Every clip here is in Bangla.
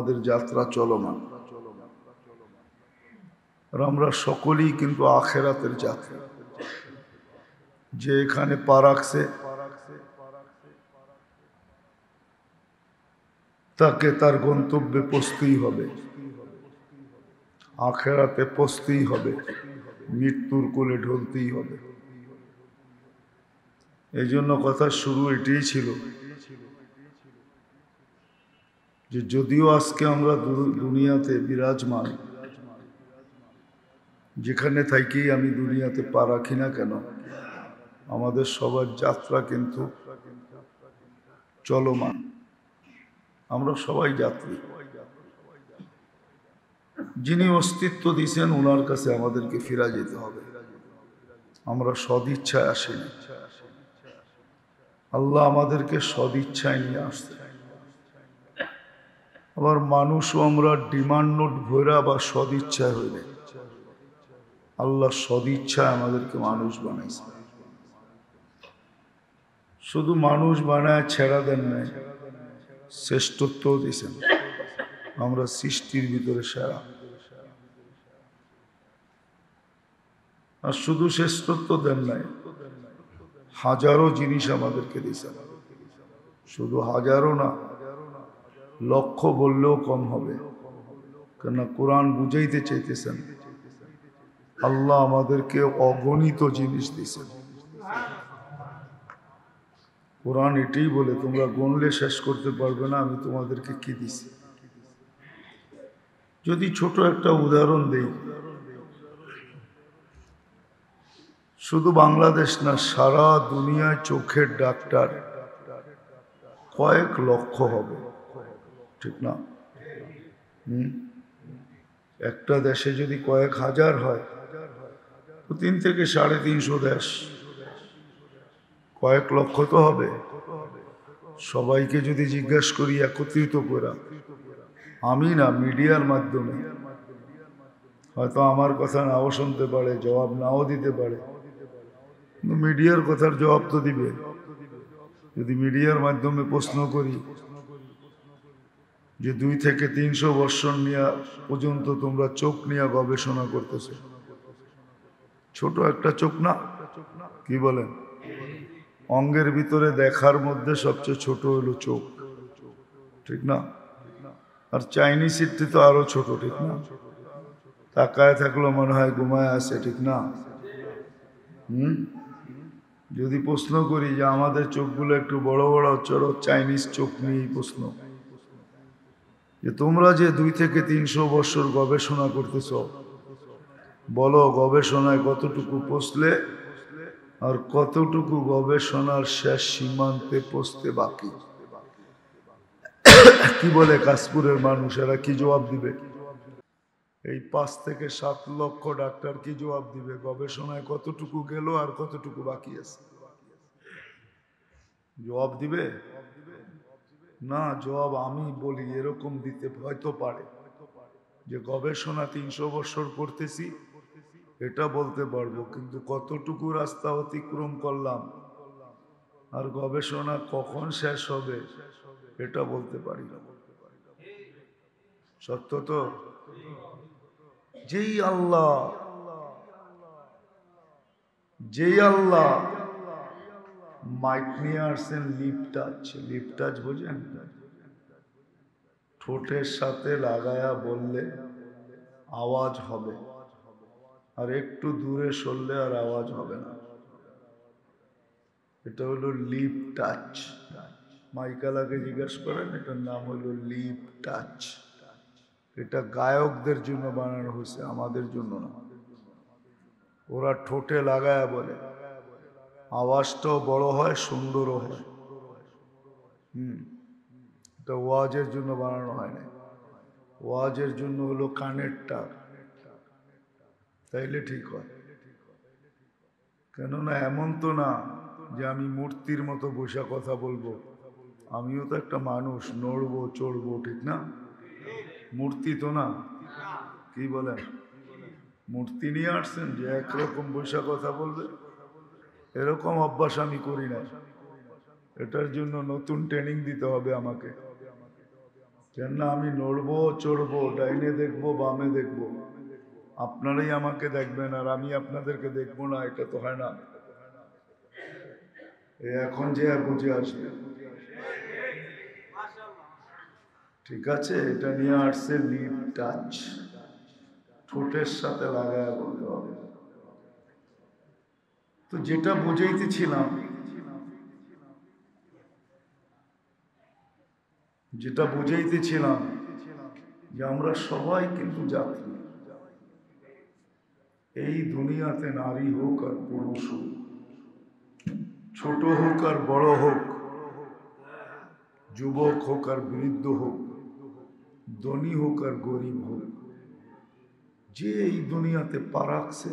আমাদের যাত্রা চলমান। আর আমরা সকলেই কিন্তু আখেরাতের যাত্রী। যে এখানে পা রাখছে তাকে তার গন্তব্যে পৌঁছতেই হবে, আখেরাতে পৌঁছতেই হবে, মৃত্যুর কোলে ঢলতেই হবে। এই জন্য কথা শুরু এটাই ছিল যে যদিও আজকে আমরা দুনিয়াতে বিরাজমান, যেখানে থাকি আমি দুনিয়াতে পা রাখি না কেন, আমাদের সবার যাত্রা কিন্তু চলমান। আমরা সবাই যাত্রী। যিনি অস্তিত্ব দিয়েছেন ওনার কাছে আমাদেরকে ফিরে যেতে হবে। আমরা সদিচ্ছায় আসিনি, আল্লাহ আমাদেরকে সদিচ্ছায় নিয়ে আসছে। আবার মানুষও আমরা ডিমান্ড নোট ভরা বা সদিচ্ছায় হইলে, আল্লাহ সদিচ্ছায় আমাদেরকে মানুষ বানাইছে। শুধু মানুষ বানায় ছেড়া দেন নাই, শ্রেষ্ঠত্বও দিয়েছেন। আমরা সৃষ্টির ভিতরে সেরা। আর শুধু শ্রেষ্ঠত্ব দেন নাই, হাজারো জিনিস আমাদেরকে দিয়েছেন। শুধু হাজারো না, লক্ষ বললেও কম হবে। কেন কোরআন বুঝাইতে চাইতেছেন আল্লাহ আমাদেরকে অগণিত জিনিস দিয়েছেন। কোরআন এটাই বলে তোমরা গণলে শেষ করতে পারবে না আমি তোমাদেরকে কি দিছি। যদি ছোট একটা উদাহরণ দেই, শুধু বাংলাদেশ না, সারা দুনিয়ায় চোখের ডাক্তার কয়েক লক্ষ হবে, ঠিক না? একটা দেশে যদি কয়েক হাজার হয় তো 3 থেকে 350 দেশ, কয়েক লক্ষ তো হবে। সবাইকে যদি জিজ্ঞাসা করি একত্রিত করা, আমি না মিডিয়ার মাধ্যমে, হয়তো আমার কথা নাও শুনতে পারে, জবাব নাও দিতে পারে, কিন্তু মিডিয়ার কথার জবাব তো দিবে। যদি মিডিয়ার মাধ্যমে প্রশ্ন করি যে 2 থেকে 300 বৎসর নিয়ে পর্যন্ত তোমরা চোখ নিয়ে গবেষণা করতেছ, ছোট একটা চোখ না, কি বলেন? অঙ্গের ভিতরে দেখার মধ্যে সবচেয়ে ছোট হলো চোখ, ঠিক না? আর চাইনিজ তো আরো ছোট, ঠিক না? তাকায় থাকলো মনে হয় ঘুমায় আছে, ঠিক না? যদি প্রশ্ন করি যে আমাদের চোখগুলো একটু বড় বড়, চলো চাইনিজ চোখ নিয়েই প্রশ্ন, যে তোমরা যে 2 থেকে 300 বছর গবেষণা করতেছ, বলো গবেষণায় কতটুকু পৌঁছলে আর কতটুকু গবেষণার শেষ সীমান্তে পৌঁছতে বাকি? কি বলে কাশপুরের মানুষেরা, কি জবাব দিবে? এই 5 থেকে 7 লক্ষ ডাক্তার কি জবাব দিবে গবেষণায় কতটুকু গেল আর কতটুকু বাকি আছে? জবাব দিবে না। জবাব আমি বলি এরকম দিতে হয়তো পারে যে গবেষণা 300 বছর করতেছি এটা বলতে পারবো, কিন্তু কতটুকু রাস্তা অতিক্রম করলাম আর গবেষণা কখন শেষ হবে এটা বলতে পারি না। সত্য তো? যেই আল্লাহ মাইক নিয়ে আসছেন লিপ টাচ বোঝেন? ঠোঁটের সাথে লাগায়া বললে আওয়াজ হবে, আর একটু দূরে সরলে আর আওয়াজ হবে না। এটা হলো লিপ টাচ। মাইকালাকে জিজ্ঞাসা করেন, এটার নাম হলো লিপ টাচ। এটা গায়কদের জন্য বানানো হয়েছে, আমাদের জন্য না। ওরা ঠোঁটে লাগায়া বলে, আওয়াজটাও বড় হয়, সুন্দরও হয়। এটা ওয়াজের জন্য বানানো হয় না। ওয়াজের জন্য হলো কানের টাক, তাইলে ঠিক হয়। কেননা এমন তো না যে আমি মূর্তির মতো বসে কথা বলবো, আমিও তো একটা মানুষ, নড়বো চড়বো, ঠিক না? মূর্তি তো না, কি বলেন? মূর্তি নিয়ে আসছেন যে একরকম বসে কথা বলবে, এরকম অভ্যাস আমি করি না। এটার জন্য নতুন ট্রেনিং দিতে হবে আমাকে। যেন না আমি নড়বো চড়বো, ডাইনে দেখবো বামে দেখবো, আপনারাই আমাকে দেখবেন আর আমি আপনাদেরকে দেখবো না, এটা তো হয় না। এখন যে বুঝে আসবে, ঠিক আছে? এটা নিয়ে আসছে লিপ টাচ, ঠোঁটের সাথে লাগায় বলতে হবে। তো যেটা বুঝাইতেছিলাম, যে আমরা সবাই কিন্তু যাত্রী। এই দুনিয়াতে নারী হোক আর পুরুষ হোক, ছোট হোক আর বড় হোক, যুবক হোক আর বৃদ্ধ হোক, ধনী হোক আর গরিব হোক, যে এই দুনিয়াতে পা রাখছে,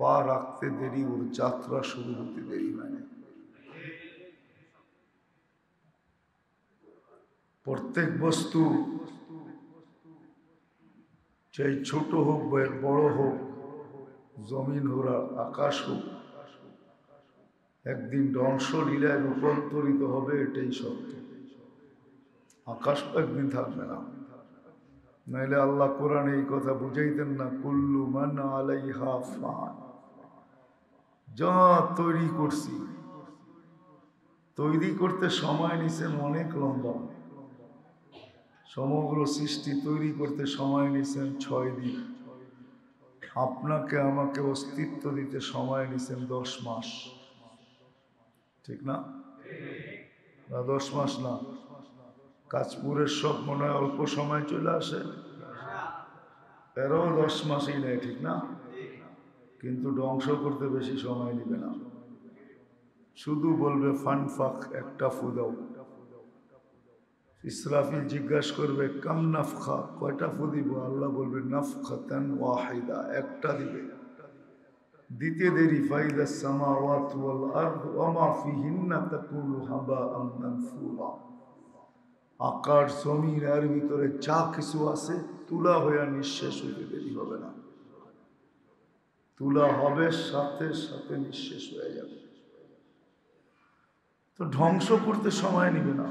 পা রাখতে দেরি ওর যাত্রা শুরু হতে দেরি হয় না। প্রত্যেক বস্তু চাই ছোট হোক বা বড় হোক, জমিন হোক আকাশ হোক, একদিন ধ্বংসলীলায় রূপান্তরিত হবে, এটাই সত্য। আকাশ তো একদিন থাকবে না, নাইলে আল্লাহ কোরআনে এই কথা বুঝাইতেন না, কুল্লু মান আলাইহা ফান। যা তৈরি করছি, তৈরি করতে সময় নিছেন অনেক লম্বা। সমগ্র সৃষ্টি তৈরি করতে সময় নিছেন 6 দিন, আপনাকে আমাকে অস্তিত্ব দিতে সময় নিছেন 10 মাস, ঠিক না? 10 মাস না, কাজপুরের সব মনে হয় অল্প সময় চলে আসে, এরও 10 মাসই নেয়, ঠিক না? কিন্তু ধ্বংস করতে বেশি সময় নিবে না, শুধু বলবে ফানফাক, একটা ফু দাও। ইসরাফিল জিজ্ঞাসা করবে কাম নাফখা, কয়টা ফু দিব? আল্লাহ বলবে নাফখাতান ওয়াহিদা, একটা দিবে। দিতে দেরি ফাইদা সামাওয়াত ওয়াল আরদ ওয়া মা ফিহিন্না তাকুলু হাবাআন মানসুরা। আকাশ জমিন এর ভিতরে যা কিছু আছে তুলা হয়ে নিঃশেষ হতে দেরি হবে না, তুলা হবে সাথে সাথে নিঃশেষ হয়ে যাবে। তো ধ্বংস করতে সময় নিবে না।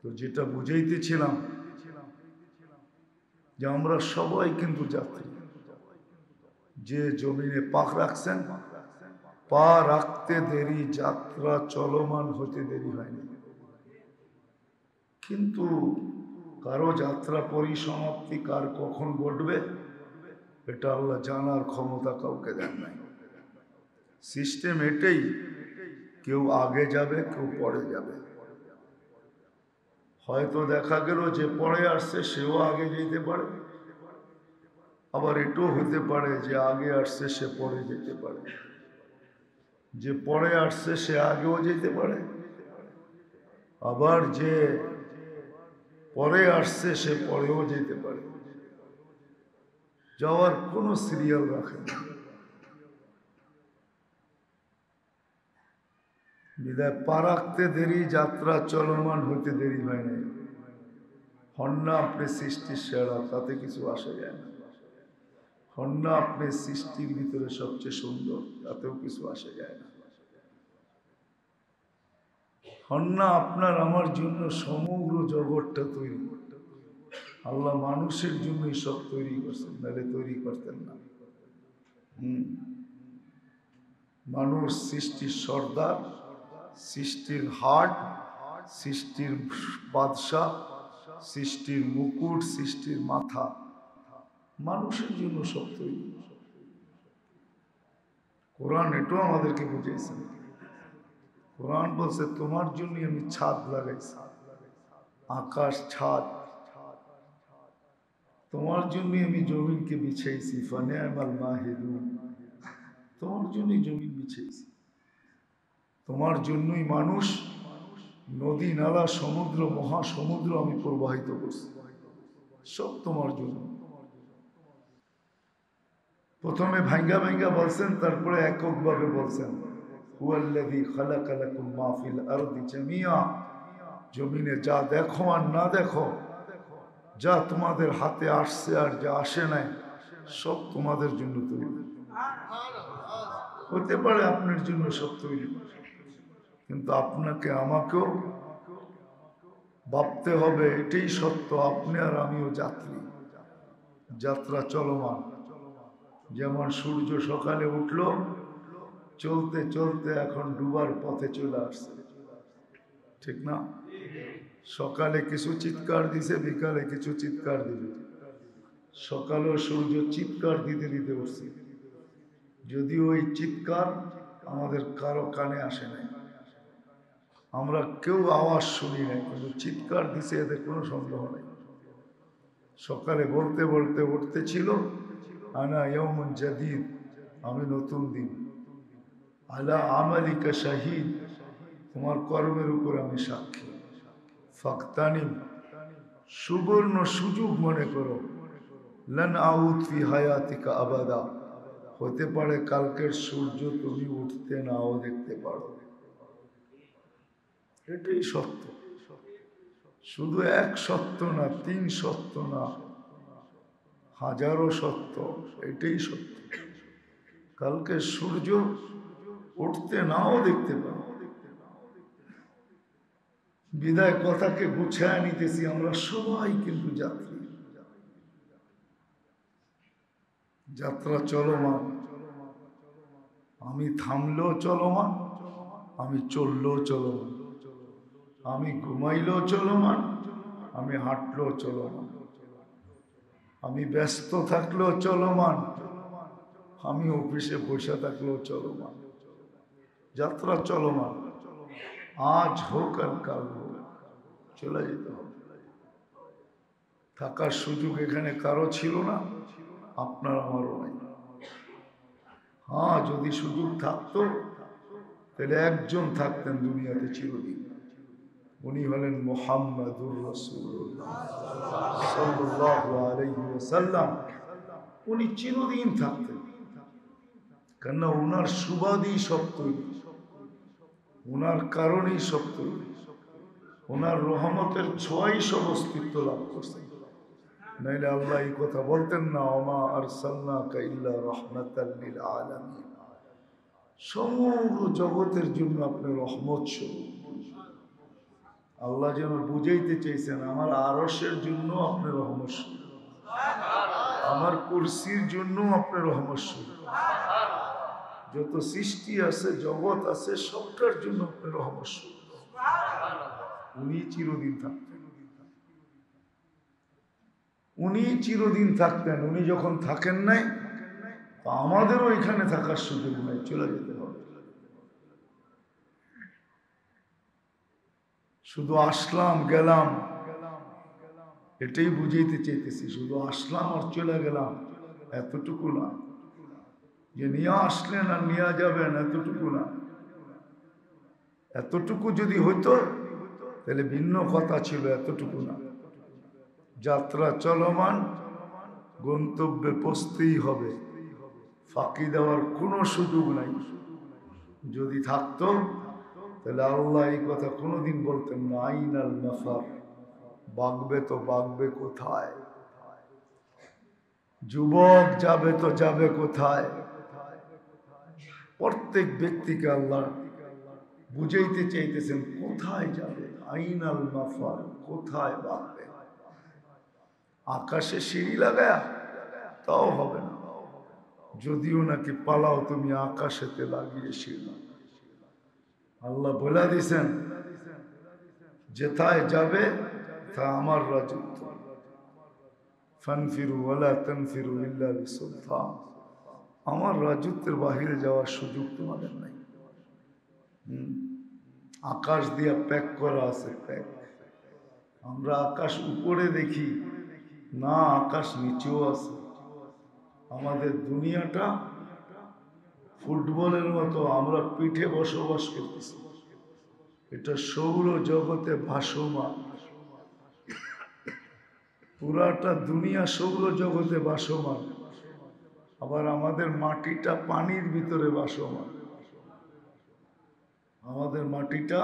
তো যেটা বুঝাইতেছিলাম, যে আমরা সবাই কিন্তু যাত্রী। যে জমিনে পাক রাখছেন, পা রাখতে দেরি, যাত্রা চলমান হতে দেরি হয়নি। কিন্তু কারো যাত্রা পরিসমাপ্তি কার কখন ঘটবে, এটা আল্লাহ জানার ক্ষমতা কাউকে দেন নাই। সিস্টেম এটাই, কেউ আগে যাবে, কেউ পরে যাবে। হয়তো দেখা গেল যে পরে আসছে সেও আগে যেতে পারে, আবার এটাও হতে পারে যে আগে আসছে সে পরে যেতে পারে, যে পরে আসছে সে আগেও যেতে পারে, আবার যে পরে আসছে সে পরেও যেতে পারে। যাওয়ার কোনো সিরিয়াল রাখে না। বিদায় পা রাখতে দেরি, যাত্রা চলমান হতে দেরি হয় নাই। হন না আপনি সৃষ্টির সেরা, তাতে কিছু আসে যায় না। হন না আপনি সৃষ্টির ভিতরে সবচেয়ে সুন্দর, তাতেও কিছু আসে যায় না। হন না আপনার আমার জন্য সমগ্র জগৎটা তৈরি, আল্লাহ মানুষের জন্যই সব তৈরি করছেন, নাহলে তৈরি করতেন না। মানুষ সৃষ্টির সর্দার, সৃষ্টির হাট, সৃষ্টির বাদশাহ, সৃষ্টির মুকুট, সৃষ্টির মাথা, মানুষের জন্য সব তৈরি। কোরআন এটাও আমাদেরকে বুঝিয়েছেন। কোরআন বলছে তোমার জন্যই আমি ছাদ লাগাইছি, আকাশ ছাদ, তোমার জন্যই আমি জমিনকে বিছাইছি, ফানিআমাল মাহিদুন, তোমার জন্যই জমিন বিছাইছি, তোমার জন্যই মানুষ, নদী নালা সমুদ্র মহাসমুদ্র আমি প্রবাহিত করছি, সব তোমার জন্য। প্রথমে ভাঙ্গা ভাঙ্গা বলছেন, তারপরে এককভাবে বলছেন হুয়াল্লাযী খালাকা লাকুম মা ফিল আরদি জামিআ, জমিনে যা দেখো আর না দেখো, যা তোমাদের হাতে আসছে আর যা আসে নাই, সব তোমাদের জন্য তৈরি। হতে পারে আপনার জন্য সব তৈরি, কিন্তু আপনাকে আমাকেও ভাবতে হবে এটাই সত্য, আপনি আর আমিও যাত্রী, যাত্রা চলমান। যেমন সূর্য সকালে উঠলো, চলতে চলতে এখন ডুবার পথে চলে আসছে, ঠিক না? সকালে কিছু চিৎকার দিছে, বিকালে কিছু চিৎকার দিবে। সকালেও সূর্য চিৎকার দিতে দিতে উঠছে, যদিও ওই চিৎকার আমাদের কারো কানে আসে নাই, আমরা কেউ আওয়াজ শুনি নাই, কিন্তু চিৎকার দিছে, এতে কোনো সন্দেহ নেই। সকালে বলতে বলতে উঠতেছিল, আনা ইয়াউমুন জাদীদ, আমি নতুন দিন, আলা আমালিকা শাহীদ, তোমার কর্মের উপর আমি সাক্ষী, ফাকতানিম, সুবর্ণ সুযোগ মনে করো, লান আউদ ফি হায়াতিকা আবাদা, হতে পারে কালকের সূর্য তুমি উঠতে নাও দেখতে পারো। এটাই সত্য, শুধু এক সত্য না, তিন সত্য না, হাজারো সত্য, এটাই সত্য। কালকে সূর্য উঠতে নাও দেখতে পারো। বিদায় কথাকে গুছায় নিতেছি, আমরা সবাই কিন্তু যাত্রী, যাত্রা চলমান। আমি থামলেও চলমান, আমি চললেও চলমান, আমি ঘুমাইলেও চলমান, আমি হাঁটলেও চলমান, আমি ব্যস্ত থাকলেও চলমান, আমি অফিসে বসে থাকলেও চলমান। যাত্রা চলমান, আজ হোক আর কাল হোক, চলে যেতে হবে। থাকার সুযোগ এখানে কারো ছিল না, আপনার আমারও নাই। হ্যাঁ, যদি সুযোগ থাকতো তাহলে একজন থাকতেন দুনিয়াতে চিরদিন, উনি হলেন মুহাম্মাদুর রাসূলুল্লাহ সাল্লাল্লাহু আলাইহি ওয়াসাল্লাম। উনি চিরদিন থাকতেন, কেননা ওনার সুবাদই সব তৈরি, ওনার কারণেই সব তৈরি, ওনার রহমতের ছোঁয়াই সব অস্তিত্ব লাভ করছে। নাইলে আল্লাহ এই কথা বলতেন না, ওমা আরসালনাকা ইল্লা রাহমাতাল লিল আলামিন, সমগ্র জগতের জন্য আপনি রহমত স্বরূপ। আল্লাহ যেন বুঝাইতে চাইছেন, আমার আরশের জন্য আপনি রহমত স্বরূপ, আমার কুরসির জন্য আপনি রহমত স্বরূপ, যত সৃষ্টি আছে, জগৎ আছে, সবটার জন্য আপনি রহমত স্বরূপ। উনি চিরদিন থাকতেন, উনি চিরদিন থাকতেন। উনি যখন থাকেন নাই, আমাদেরও এখানে থাকার সুযোগ নাই, চলে যেতে হবে। শুধু আসলাম গেলাম, এটাই বুঝাইতে চাইতেছি, শুধু আসলাম আর চলে গেলাম এতটুকু না, যে নিয়ে আসলেন আর নিয়ে যাবেন এতটুকু না। এতটুকু যদি হইতো তাহলে ভিন্ন কথা ছিল, এতটুকু না। যাত্রা চলমান, গন্তব্যে পৌঁছতেই হবে, ফাঁকি দেওয়ার কোনো সুযোগ নাই। যদি থাকতো তাহলে আল্লাহ এই কথা কোনোদিন বলতেন না, আইনাল মাফার, বাগবে তো বাগবে কোথায়, যুবক যাবে তো যাবে কোথায়। প্রত্যেক ব্যক্তিকে আল্লাহ বুঝাইতে চাইতেছেন কোথায় যাবে, আইনাল মাফার, কোথায় বাগবে। আকাশে সিঁড়ি লাগায়া তাও হবে না, যদিও নাকি পালাও তুমি আকাশেতে লাগিয়ে সিঁড়ি। আল্লাহ বলে দিছেন যেথায় যাবে তা আমার রাজত্ব, ফানফিরু ওয়ালা তানফিরু ইল্লা বিসুলতান, আমার রাজত্বের বাহিরে যাওয়ার সুযোগ তোমাদের নাই। আকাশ দিয়া প্যাক করা আছে, প্যাক। আমরা আকাশ উপরে দেখি না, আকাশ নিচেও আছে। আমাদের দুনিয়াটা ফুটবলের মতো, আমরা পিঠে বসবাস করতেছি, এটা সৌর জগতে ভাসমান। পুরাটা দুনিয়া সৌর জগতে ভাসমান, আবার আমাদের মাটিটা পানির ভিতরে ভাসমান। আমাদের মাটিটা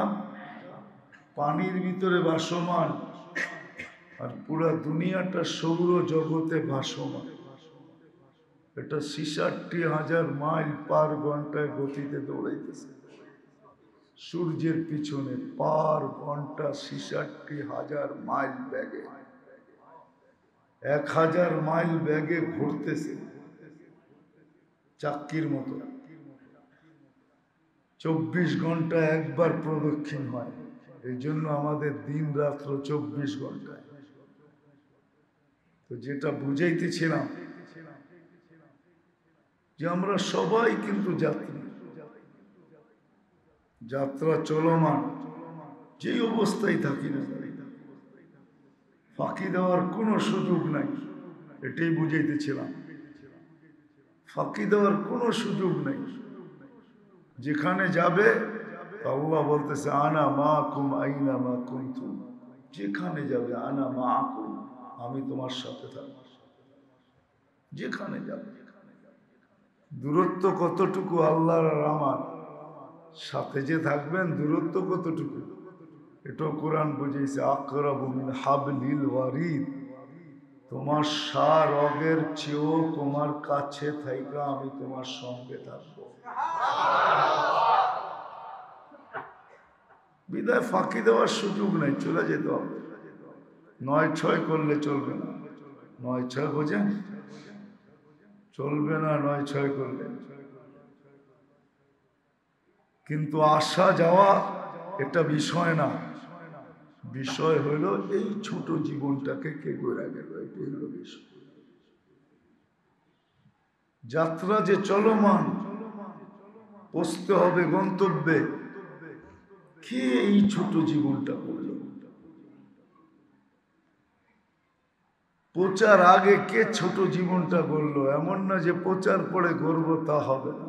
পানির ভিতরে ভাসমান, আর পুরা দুনিয়াটা সৌর জগতে ভাসমান। এটা 66,000 মাইল পার ঘন্টায় গতিতে দৌড়াইতেছে। সূর্যের পিছনে পার ঘন্টা ৬৬,০০০ মাইল ব্যাগে, ১,০০০ মাইল ব্যাগে ঘুরতেছে চাক্কির মতো। ২৪ ঘন্টা একবার প্রদক্ষিণ হয়। এই জন্য আমাদের দিন রাত্র ২৪ ঘন্টায়। তো যেটা বুঝাইতেছিলাম যে আমরা সবাই কিন্তু যাত্রী, যাত্রা চলমান, যেই অবস্থায় থাকি না, ফাঁকি দেওয়ার কোনো সুযোগ নাই। এটাই বুঝাইতেছিলাম, ফাঁকি দেওয়ার কোনো সুযোগ নাই। যেখানে যাবে আল্লাহ বলতেছে আনা মাকুম আইনা মা কুনতুম, যেখানে যাবে আনা মাকুম, আমি তোমার সাথে থাকব। যেখানে যাবে, দূরত্ব কতটুকু আল্লাহর আর আমার সাথে যে থাকবেন, দূরত্ব কতটুকু এটাও কোরআন বুঝেছে। আকরাবু মিন হাবলিল ওয়ারিদ, তোমার রগের চেয়েও তোমার কাছে থাইকা আমি তোমার সঙ্গে থাকবো। বিদায় ফাঁকি দেওয়ার সুযোগ নাই, চলে যেতে হবে। ৯-৬ করলে চলবে না। ৯-৬ বোঝেন? চলবে না ৯-৬ করলে। কিন্তু আসা যাওয়া এটা বিষয় না, বিষয় হলো এই ছোট জীবনটাকে কে গড়ে গেল, এটাই হলো বিষয়। যাত্রা যে চলমান, পৌঁছতে হবে গন্তব্যে, কে এই ছোট জীবনটা করল? পৌঁছার আগে কে ছোট জীবনটা গড়ল? এমন না যে পৌঁছার পরে গড়ব, তা হবে না।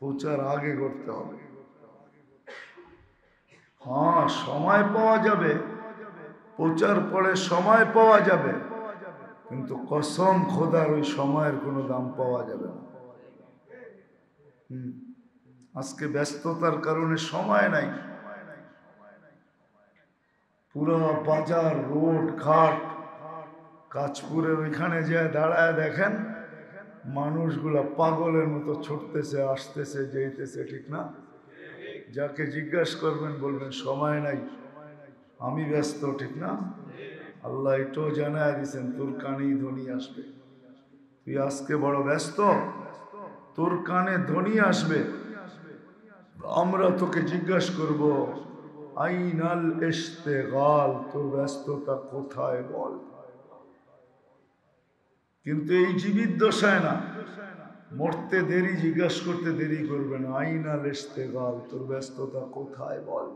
পৌঁছার আগে গড়তে হবে। হ্যাঁ, সময় পাওয়া যাবে, পৌঁছার পরে সময় পাওয়া যাবে, কিন্তু কসম খোদার ওই সময়ের কোনো দাম পাওয়া যাবে না। আজকে ব্যস্ততার কারণে সময় নাই। পুরো বাজার, রোড ঘাট, কাঁচপুরের ওইখানে যে দাঁড়ায় দেখেন, মানুষগুলা পাগলের মতো ছুটতেছে, আসতেছে, যেতেছে, ঠিক না? যাকে জিজ্ঞাসা করবেন বলবেন সময় নাই, আমি ব্যস্ত, ঠিক না? আল্লাহ এটাও জানায় দিছেন, তোর কানেই ধ্বনি আসবে। তুই আজকে বড় ব্যস্ত, তোর কানে ধ্বনি আসবে। আমরা তোকে জিজ্ঞাসা করব, আইনাল ইশতেগাল, তোর ব্যস্ততা কোথায় বল। কিন্তু এই জীবিত দশায় না, মরতে দেরি, জিজ্ঞাসা করতে দেরি করবে না। আইনাল ইশতেগাল, তোর ব্যস্ততা কোথায় বল।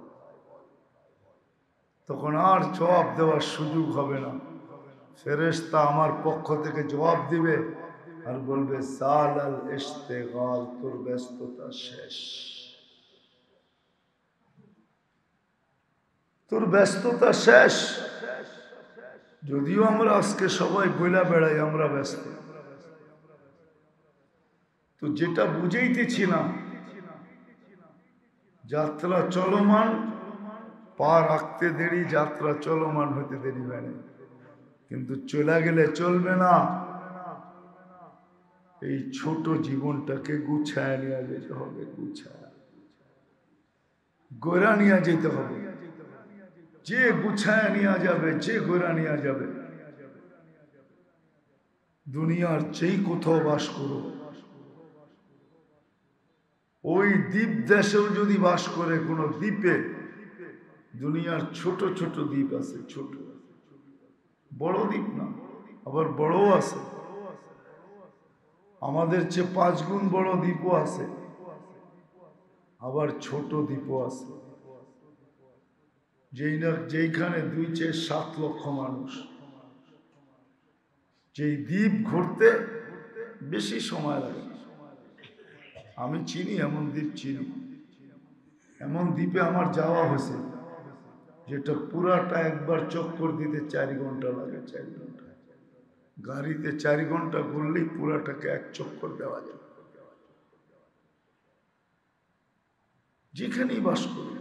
তখন আর জবাব দেওয়ার সুযোগ হবে না। ফেরেশতা আমার পক্ষ থেকে জবাব দিবে আর বলবে সালাল ইশতেগাল, তোর ব্যস্ততা শেষ, তোর ব্যস্ততা শেষ। যদিও আমরা আজকে সবাই বইলা বেড়াই আমরা ব্যস্ত, তো যেটা বুঝাইতেছিলাম, যাত্রা চলমান, পা রাখতে দেরি, যাত্রা চলমান হতে দেরি হয় না। কিন্তু চলে গেলে চলবে না। এই ছোট জীবনটাকে গুছায় নিয়ে যেতে হবে, গুছায় গোড়া নিয়ে যেতে হবে। যে গুছায় নিয়ে যাবে, যে গোড়া নিয়ে যাবে, দুনিয়ার যেই কোথাও বাস করো, ওই দ্বীপ দেশেও যদি বাস করে, কোনো দ্বীপে, দুনিয়ার ছোট ছোট দ্বীপ আছে, ছোট, বড় দ্বীপ না, আবার বড়ও আছে। আমাদের চেয়ে 5 গুণ বড় দ্বীপও আছে, আবার ছোট দ্বীপও আছে। যেইখানে 2-7 লক্ষ মানুষ। যেই দ্বীপ ঘুরতে বেশি সময় লাগে। আমি চিনি এমন দ্বীপ, চিনি এমন দ্বীপে আমার যাওয়া হয়েছে, যেটা পুরাটা একবার চক্কর দিতে 4 ঘন্টা লাগে। 4 ঘন্টা গাড়িতে 4 ঘন্টা ঘুরলেই পুরাটাকে এক চক্কর দেওয়া যায়। যেখানেই বাস করি,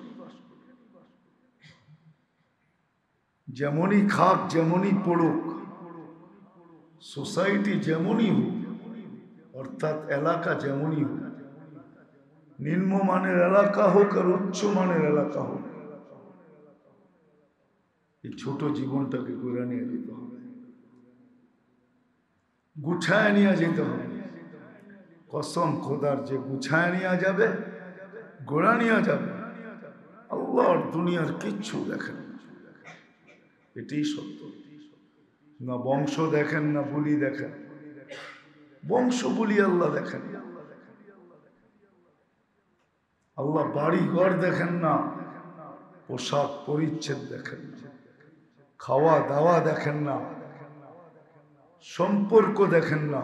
যেমনই খাক, যেমনই পড়ুক, সোসাইটি যেমনই হোক, অর্থাৎ এলাকা যেমনই হোক, নিম্নমানের এলাকা হোক আর উচ্চমানের এলাকা হোক, এই ছোট জীবনটাকে করে নিয়ে যেতে হবে, গুছায় নিয়ে যেতে হবে। কসম খোদার, যে গুছায় নিয়ে যাবে, গোড়া নিয়ে যাবে, আল্লাহর দুনিয়ার কিচ্ছু দেখেন না। এটাই সত্য। না বংশ দেখেন, না বুলি দেখেন। বংশ বুলি আল্লাহ দেখেন, আল্লাহ বাড়ি ঘর দেখেন না, পোশাক পরিচ্ছদ দেখেন না, খাওয়া দাওয়া দেখেন না, সম্পর্ক দেখেন না,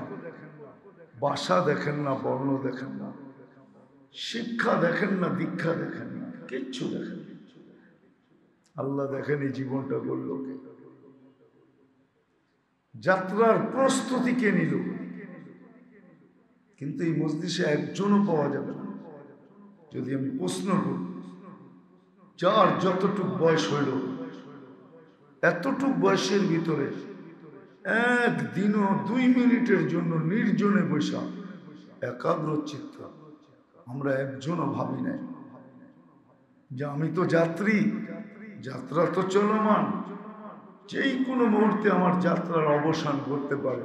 ভাষা দেখেন না, বর্ণ দেখেন না, শিক্ষা দেখেন না, দীক্ষা দেখেন না, কিচ্ছু দেখেন না। আল্লাহ দেখেন এই জীবনটা বলল কে? যাত্রার প্রস্তুতি কে নিল? কিন্তু এই মজলিসে একজনও পাওয়া যাবে না। যদি আমি প্রশ্ন করি, যার যতটুক বয়স হইল, এতটুক বয়সের ভিতরে একদিনও 2 মিনিটের জন্য নির্জনে বসা একাগ্র চিত্ত আমরা একজনও ভাবি নাই যে আমি তো যাত্রী, যাত্রা তো চলমান, যেই কোনো মুহূর্তে আমার যাত্রার অবসান করতে পারে।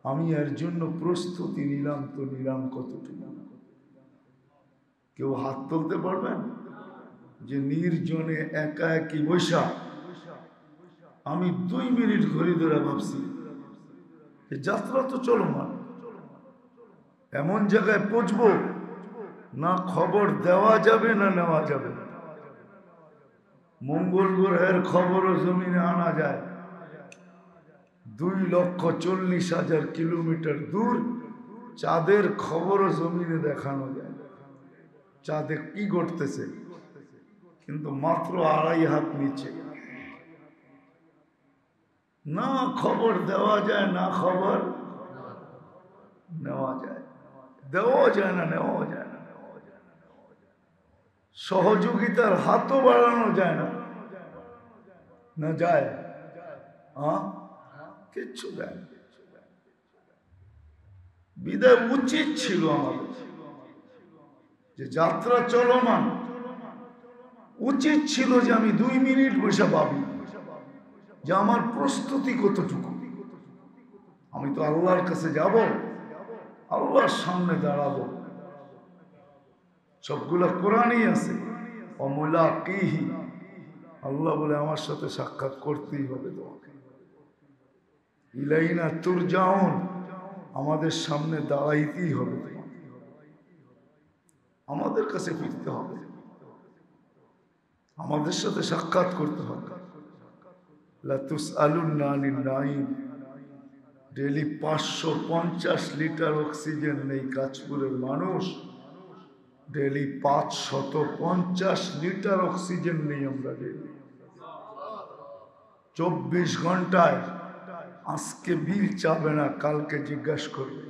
আমি এর জন্য প্রস্তুতি নিলাম, তো নিলাম কতটুকু? কেউ হাত তুলতে পারবেন যে নির্জনে একা একই বৈশা আমি 2 মিনিট ঘড়ি ধরে ভাবছি যাত্রা তো চলমান, এমন জায়গায় পৌঁছবো না খবর দেওয়া যাবে না নেওয়া যাবে। মঙ্গল গ্রহের খবরও জমিনে আনা যায়, 2,40,000 কিলোমিটার দূর চাঁদের খবরও জমিনে দেখানো যায়, চাঁদে কি ঘটতেছে, কিন্তু মাত্র 2.5 হাত নিচে। না খবর দেওয়া যায়, না খবর নেওয়া যায়, দেওয়া যায় না, নেওয়া যায় না, সহযোগিতার হাতও বাড়ানো যায় না, না যায়? কিচ্ছু দেয় না। বিদায় উচিত ছিল আমাদের যে যাত্রা চলমান, উচিত ছিল যে আমি 2 মিনিট বসে ভাবি যে আমার প্রস্তুতি কতটুকু। আমি তো আল্লাহর কাছে যাব, আল্লাহর সামনে দাঁড়াবো, সবগুলা কোরআনই আছে। অমুলাকিহি, আল্লাহ বলে আমার সাথে সাক্ষাৎ করতেই হবে তোমাকে। ইলাইনা তুরজাউন, আমাদের সামনে দাঁড়াইতেই হবে তোমাকে, আমাদের কাছে ফিরতে হবে, আমাদের সাথে সাক্ষাৎ করতে হবে। লাতুসআলুন্না আনিন নাঈম, ডেলি 550 লিটার অক্সিজেন নেই কাঁচপুরের মানুষ, ডেলি 550 লিটার অক্সিজেন নেই আমরা ডেলি। 24 ঘন্টায় আজকে বিল চাবে না, কালকে জিজ্ঞাসা করবে।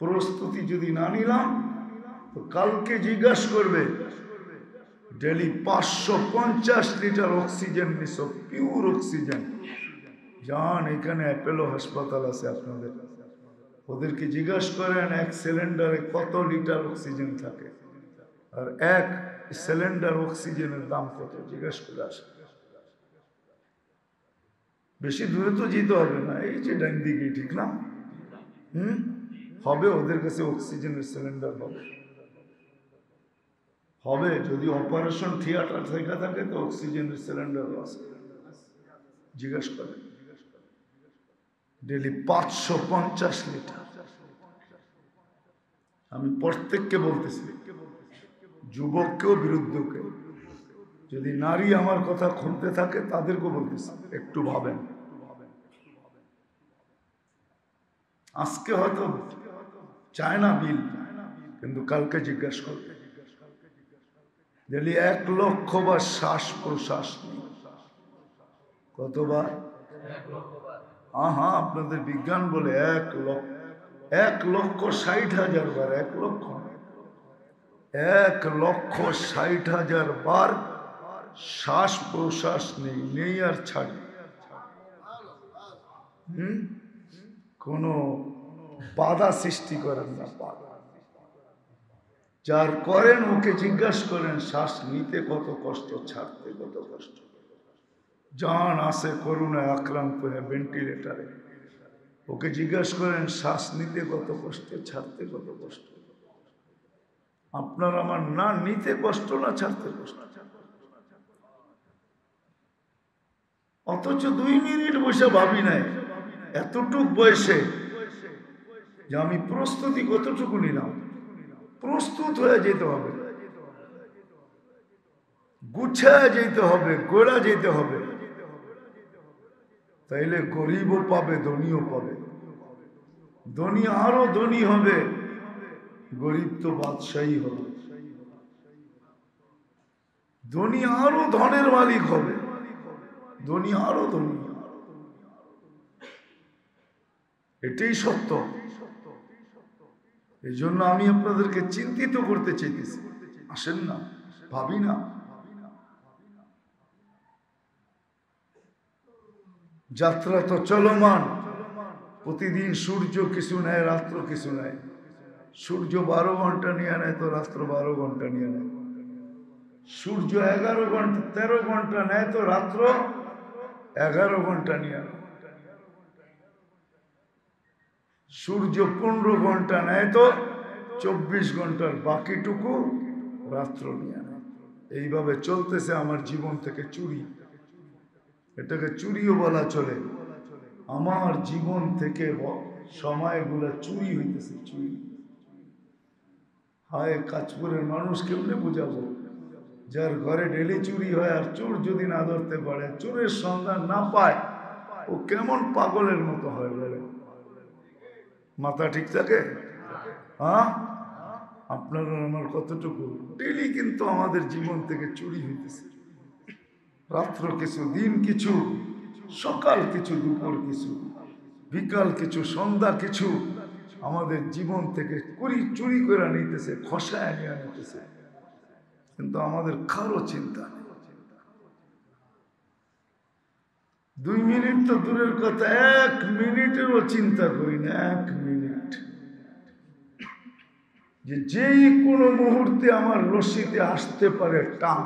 প্রস্তুতি যদি না নিলাম তো কালকে জিজ্ঞাসা করবে। ডেলি 550 লিটার অক্সিজেন নিছ, পিওর অক্সিজেন। যান, এখানে অ্যাপেলো হাসপাতাল আছে আপনাদের, ওদেরকে জিজ্ঞাসা করেন 1 সিলিন্ডারে কত লিটার অক্সিজেন থাকে, আর 1 সিলিন্ডার অক্সিজেনের দাম কত, জিজ্ঞাসা করে আসে। বেশি দূরে তো যেতে হবে না, এই যে ডান দিকে, ঠিক না? হবে, ওদের কাছে অক্সিজেনের সিলিন্ডার হবে, হবে। যদি অপারেশন থিয়েটার থেকে থাকে তো অক্সিজেনের সিলিন্ডার আছে, জিজ্ঞাসা করে। Daily 550 litre. আমি প্রত্যেককে বলতেছি, যুবককেও বিরুদ্ধকে, যদি নারী আমার কথা শুনতে থাকে তাদেরকেও বলতেছি, একটু ভাবেন। আজকে হয়তো চায় না বিল, কিন্তু কালকে জিজ্ঞাসা করবে। ডেলি 1 লক্ষ বার শ্বাস প্রশ্বাস নেই। কতবার? হ্যাঁ, আপনাদের বিজ্ঞান বলে 1,60,000 বার, 1 লক্ষ, 1,60,000 বার শ্বাস প্রশ্বাস নেই আর ছাড়ি। কোনো বাধা সৃষ্টি করেন না, যার করেন ওকে জিজ্ঞাসা করেন শ্বাস নিতে কত কষ্ট, ছাড়তে কত কষ্ট। জান আসে করুণায় আক্রান্ত হয়ে ভেন্টিলেটারে, ওকে জিজ্ঞাসা করেন শ্বাস নিতে কত কষ্ট, ছাড়তে কত কষ্ট। আপনার আমার না নিতে কষ্ট না ছাড়তে কষ্ট, অথচ 2 মিনিট বসে ভাবি নাই এতটুক বয়সে যে আমি প্রস্তুতি কতটুকু নিলাম। প্রস্তুত হয়ে যেতে হবে, গুছায় যেতে হবে, গোড়া যেতে হবে, তাইলে গরিবও পাবে, ধনীও পাবে। ধনী আরো ধনী হবে, গরিব তো বাদশাহী হবে। ধনী আরো ধনের মালিক হবে, ধনী আরো ধনী। এটাই সত্য। এই জন্য আমি আপনাদেরকে চিন্তিত করতে চাইতেছি। আসেন না, ভাবি না। যাত্রা তো চলমান, প্রতিদিন সূর্য কিছু নেয়, রাত্র কিছু নেয়। সূর্য 12 ঘন্টা নিয়ে নেয় তো রাত্র 12 ঘন্টা নিয়ে নেয়। সূর্য 11 ঘন্টা 13 ঘন্টা নেয় তো রাত্র 11 ঘন্টা নিয়ে নেয়। সূর্য 15 ঘন্টা নেয় তো 24 ঘন্টার বাকিটুকু রাত্র নিয়ে নেয়। এইভাবে চলতেছে আমার জীবন থেকে চুরি। এটাকে চুরিও বলা চলে। আমার জীবন থেকে সময়গুলো চুরি হইতেছে, চুরি। হায় কাঁচপুরের মানুষ কেমনে বুঝাবো, যার ঘরে ডেলি চুরি হয় আর চোর যদি না ধরতে পারে, চোরের সন্ধান না পায়, ও কেমন পাগলের মতো হয় বলে? মাথা ঠিক থাকে? হ্যাঁ, আপনারা আমার কতটুকু ডেলি কিন্তু আমাদের জীবন থেকে চুরি হইতেছে। রাত্র কিছু, দিন কিছু, সকাল কিছু, দুপুর কিছু, বিকাল কিছু, সন্ধ্যা কিছু আমাদের জীবন থেকে চুরি করে নিতেছে, খসায় নিয়ে নিতেছে। কিন্তু আমাদের কারো চিন্তা নেই। 2 মিনিট তো দূরের কথা, 1 মিনিটেরও চিন্তা করি না। 1 মিনিট যেই কোনো মুহূর্তে আমার রশিতে আসতে পারে টান,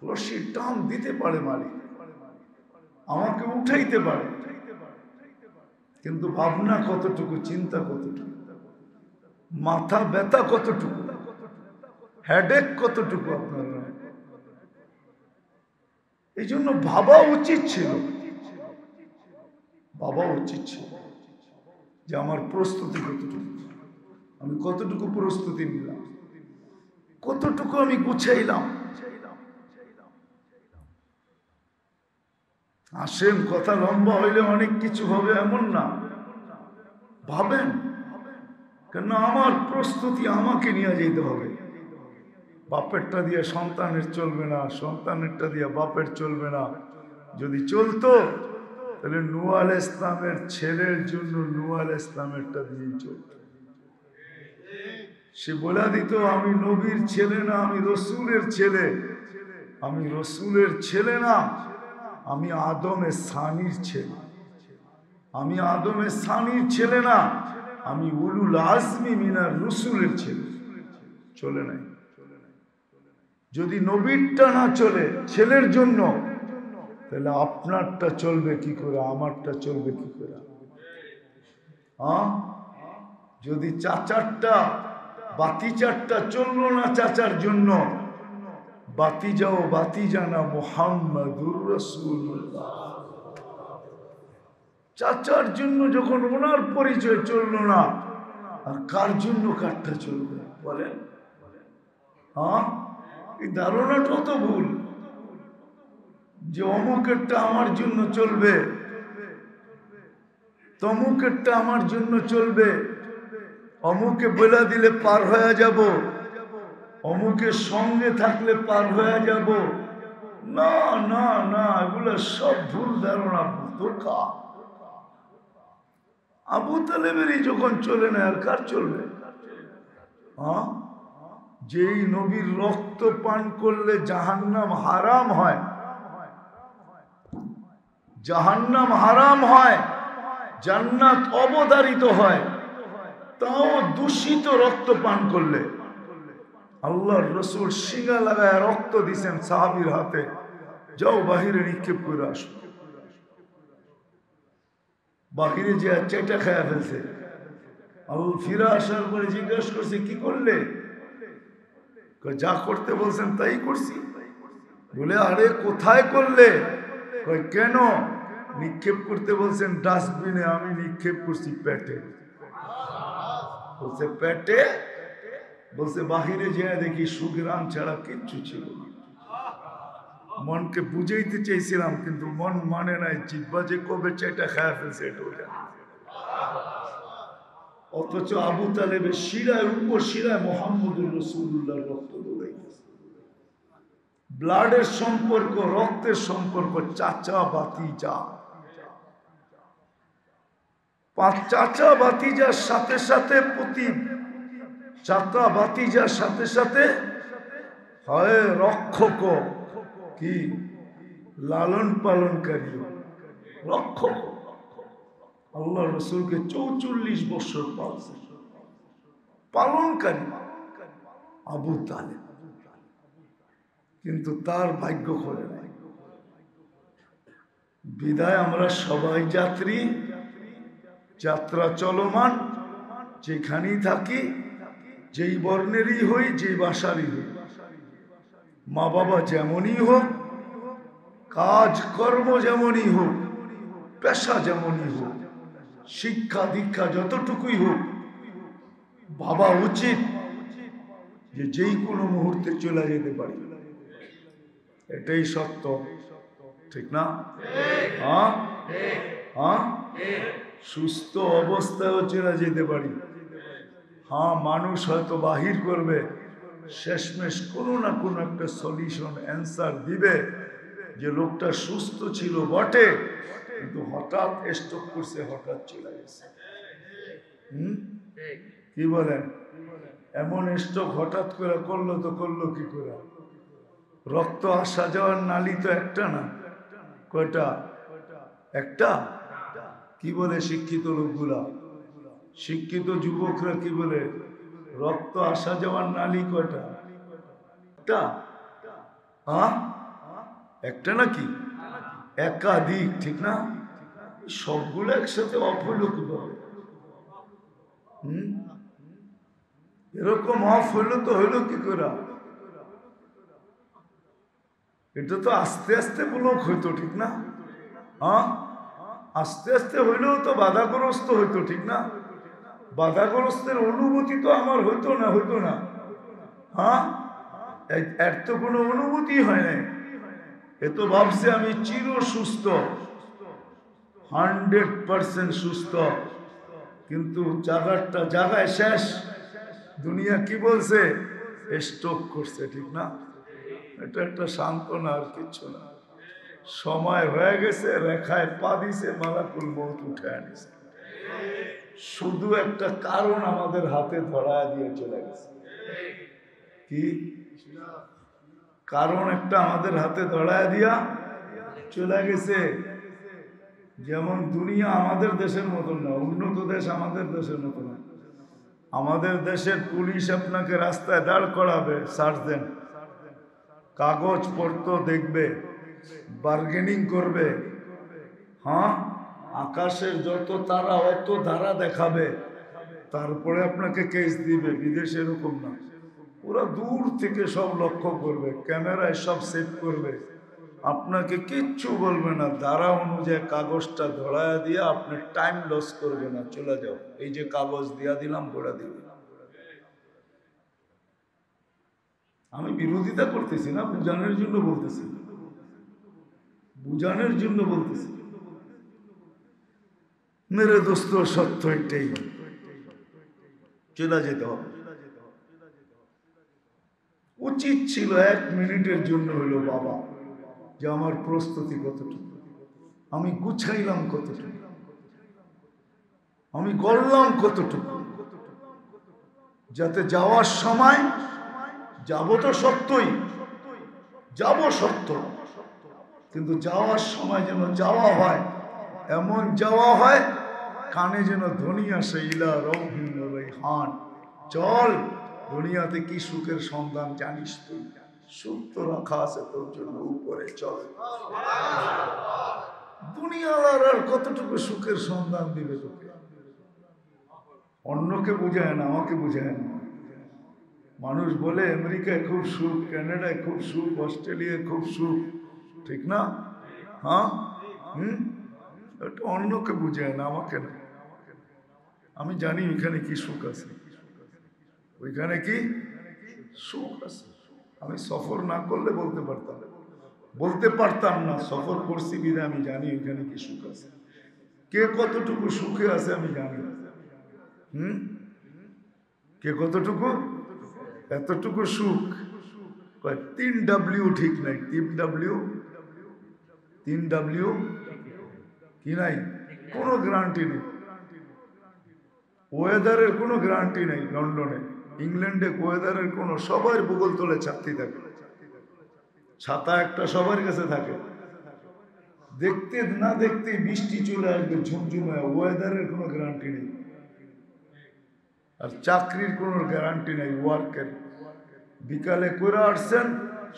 রশি টান দিতে পারে মালিক, আমাকে উঠাইতে পারে। কিন্তু ভাবনা কতটুকু, চিন্তা কতটুকু, মাথা ব্যথা কতটুকু, হেডেক কতটুকু আপনারা। এই জন্য ভাবা উচিত ছিল, ভাবা উচিত ছিল যে আমার প্রস্তুতি কতটুকু, আমি কতটুকু প্রস্তুতি নিলাম, কতটুকু আমি গুছাইলাম। আসেন, কথা লম্বা হইলে অনেক কিছু হবে এমন না, ভাবেন। কেন আমার প্রস্তুতি আমাকে নিয়ে যেতে হবে। বাপেরটা দিয়ে সন্তানের চলবে না, সন্তানেরটা দিয়ে বাপের চলবে না। যদি চলতো তাহলে নূহ আলাইহিস ইসলামের ছেলের জন্য নূহ আলাইহিস ইসলামেরটা দিয়েই চলত। সে বলে দিত আমি নবীর ছেলে না, আমি রসুলের ছেলে। আমি রসুলের ছেলে না, আমি আদমের সানির ছেলে। আমি আদমের সানির ছেলে না, আমি উলুল আজমি মিনার রসুলের ছেলে। চলে নাই। যদি নবীরটা না চলে ছেলের জন্য, তাহলে আপনারটা চলবে কি করে, আমারটা চলবে কি করে? যদি চাচারটা, বাতি চারটা চললো না চাচার জন্য, বাতি যাও বাতি জানা মুহাম্মাদুর রাসূলুল্লাহ। চাচার জন্য যখন ওনার পরিচয় চললো না, আর কার জন্য কারটা চলবে বলেন? এই ধারণাটাও তো ভুল যে অমুকেরটা আমার জন্য চলবে, তমুকেরটা আমার জন্য চলবে, অমুকে বলে দিলে পার হয়ে যাব, অমুকের সঙ্গে থাকলে পার হয়ে যাব। না না না, এগুলো সব ভুল ধারণা, ধোঁকা। আবু তালেবেরই যখন চলে না, আর কার চলবে? যেই নবীর রক্ত পান করলে জাহান্নাম হারাম হয়, জাহান্নাম হারাম হয়, জান্নাত অবধারিত হয়, তাও দূষিত রক্ত পান করলে। আল্লাহর রসুল শিঙা লাগায় রক্ত দিছেন সাহাবীর হাতে, যাও বাহিরে নিক্ষেপ করে আসো। বাহিরে যে চেটা খায়া ফেলছে। ফিরে আসার পরে জিজ্ঞাসা করছে কি করলে? যা করতে বলছেন তাই করছি। বলে আরে কোথায় করলে? কেন? নিক্ষেপ করতে বলছেন ডাস্টবিনে, আমি নিক্ষেপ করছি পেটে। বলছে পেটে? বলছে বাহিরে যে দেখি সুগ্রাম ছাড়া কিচ্ছু ছিল না। মনকে বুঝাইতে চাইছিলাম কিন্তু মন মানে নাই, জিব্বা যে কবে চেটা খায়া ফেলছে এটাও জানি। অথচ আবু তালেবের শিরায় উপর শিরায় মোহাম্মদুর রাসূলুল্লাহ রক্ত দৌড়াইতেছে। ব্লাডের সম্পর্ক, রক্তের সম্পর্ক, চাচা ভাতিজা। চাচা ভাতিজার সাথে সাথে চাচা ভাতিজার সাথে সাথে হয় রক্ষক, কি লালন পালনকারী রক্ষক। আল্লাহ রসুলকে 44 বছর পালছে, পালনকারী আবু তালেব। কিন্তু তার ভাগ্য করে নাই। বিদায় আমরা সবাই যাত্রী, যাত্রা চলমান, যেখানেই থাকি, যেই বর্ণেরই হই, যেই ভাষারই হই, মা বাবা যেমনই হোক, কাজ কর্ম যেমনই হোক, পেশা যেমনই হোক, শিক্ষা দীক্ষা যতটুকুই হোক, ভাবা উচিত যে যেই কোনো মুহূর্তে চলে যেতে পারি। এটাই সত্য, ঠিক না? হ্যাঁ হ্যাঁ, সুস্থ অবস্থায়ও চলে যেতে পারি। হ্যাঁ, মানুষ হয়তো বাহির করবে, শেষমেশ কোনো না কোনো একটা সলিউশন অ্যান্সার দিবে যে লোকটা সুস্থ ছিল বটে, কিন্তু হঠাৎ স্ট্রোক করছে, হঠাৎ চলে গেছে। কি বলেন? এমন স্ট্রোক হঠাৎ করে করলো তো করলো কি করে? রক্ত আসা যাওয়ার নালী তো একটা না, কয়টা? একটা। কি বলে শিক্ষিত লোকগুলা, শিক্ষিত যুবকরা কি বলে? রক্ত আসা যাওয়ার নালী কয়টা? একটা। হ্যাঁ, একটা নাকি একাধিক? ঠিক না? সবগুলো একসাথে অফ হইল কিভাবে? এরকম অফ হইলো তো হইলো কি করে? এটা তো আস্তে আস্তে ব্লক হইতো, ঠিক না? হ্যাঁ, আস্তে আস্তে হইলেও তো বাধাগ্রস্ত হইতো, ঠিক না? বাধাগ্রস্তের অনুভূতি তো আমার হইতো না, হইতো না। হ্যাঁ, এর তো কোনো অনুভূতি হয় নাই। এ তো ভাবছে আমি চির সুস্থ, 100% সুস্থ, কিন্তু জায়গায় শেষ। দুনিয়া কি বলছে? স্ট্রোক করছে, ঠিক না? এটা একটা সান্ত্বনা, আর কিচ্ছু না। সময় হয়ে গেছে, রেখায় পা দিছে, মালাকুল মউত উঠে আনিছে। শুধু একটা কারণ আমাদের হাতে ধরায় দিয়ে চলে গেছে। কি কারণ? একটা আমাদের হাতে ধরায় দিয়া চলে গেছে। যেমন দুনিয়া আমাদের দেশের মতন না, উন্নত দেশ আমাদের দেশের মতো না। আমাদের দেশের পুলিশ আপনাকে রাস্তায় দাঁড় করাবে, সার্জেন্ট কাগজপত্র দেখবে, বার্গেনিং করবে। হ্যাঁ, আকাশের যত তারা অত ধারা দেখাবে, তারপরে আপনাকে কেস দিবে। বিদেশে এরকম না, ওরা দূর থেকে সব লক্ষ্য করবে, ক্যামেরায় সব সেভ করবে, আপনাকে কিচ্ছু বলবে না। ধারা অনুযায়ী কাগজটা ধরায় দিয়ে আপনি টাইম লস করবে না, চলে যাও, এই যে কাগজ দিয়া দিলাম, পড়া দিবে। আমি বিরোধিতা করতেছি না, বুঝানোর জন্য বলতেছি, বুঝানোর জন্য বলতেছি। মেরে দোস্ত, সত্য এটাই, চলে যেতে হবে। উচিত ছিল 1 মিনিটের জন্য হইল বাবা, যে আমার প্রস্তুতি কতটুকু, আমি গুছাইলাম কতটুকু, আমি গড়লাম কতটুকু, যাতে যাওয়ার সময় যাব তো সত্যই, যাব সত্য, কিন্তু যাওয়ার সময় যেন যাওয়া হয়, এমন যাওয়া হয় কানে যেন ধ্বনি আসে, ইলা রাউহিন ওয়া রাইহান, চল দুনিয়াতে কি সুখের সন্ধান জানিস তুই? সুখ তো রাখা আছে তোর জন্য উপরে, চল। দুনিয়ার আর কতটুকু সুখের সন্ধান দিবে তোকে? অন্যকে বুঝায় না, আমাকে বুঝায় না। মানুষ বলে আমেরিকায় খুব সুখ, কানাডায় খুব সুখ, অস্ট্রেলিয়ায় খুব সুখ, ঠিক না? হ্যাঁ, এটা অন্যকে বুঝায় না, আমাকে না। আমি জানি ওইখানে কি সুখ আছে, ওইখানে কি সুখ আছে। আমি সফর না করলে বলতে পারতাম না। সফর করছি বিধে আমি জানি ওইখানে কি সুখ আছে। কে কতটুকু সুখে আছে আমি জানি। কে কতটুকু? এতটুকু সুখ 3W ঠিক নাই। 3W কি নাই? কোনো গ্যারান্টি নেই। ওয়েদারের কোনো গ্যারান্টি নেই। লন্ডনে, ইংল্যান্ডে ওয়েদারের কোনো, সবার ভূগোল তোলে ছাত্রী থাকে, ছাতা একটা সবার কাছে থাকে। দেখতে না দেখতে বৃষ্টি চলে আসবে ঝুমঝুমে। ওয়েদারের কোনো গ্যারান্টি নেই। আর চাকরির কোনো গ্যারান্টি নেই। ওয়ার্কের বিকালে করে আসছেন,